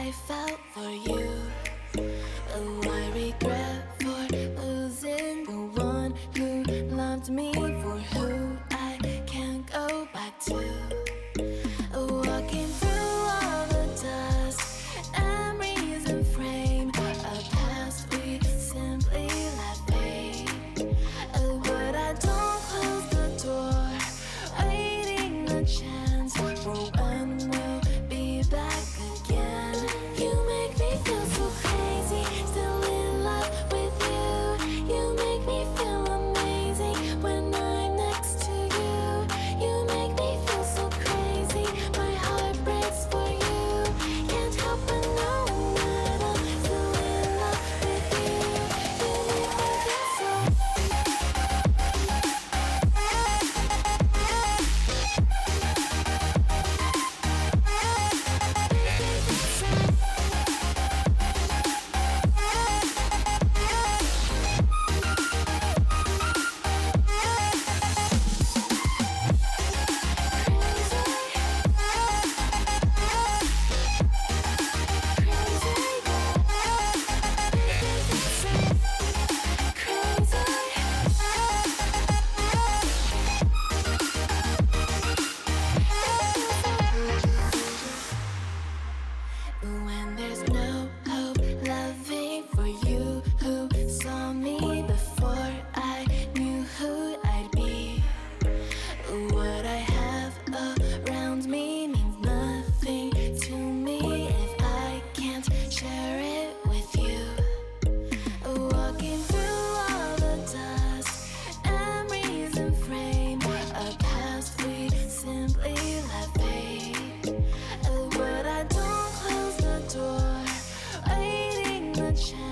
I felt for you. Oh, I regret for losing the one who loved me, for who I can't go back to. Walking through all the dust, memories and frame, a past we simply let fade. Oh, but I don't close the door, waiting a chance for when we'll be back again. You make me feel so crazy, still in love with you. You make me feel amazing when I'm next to you. You make me feel so crazy, my heart breaks for you. Can't help but know that I'm still in love with you. You make me feel so. When there's no hope loving for you, who saw me before I knew who I'd be. What I have around me means nothing to me if I can't share it with you. Walking through all the dust, memories and frame, a past we simply let fade. But I don't close the door, waiting the chance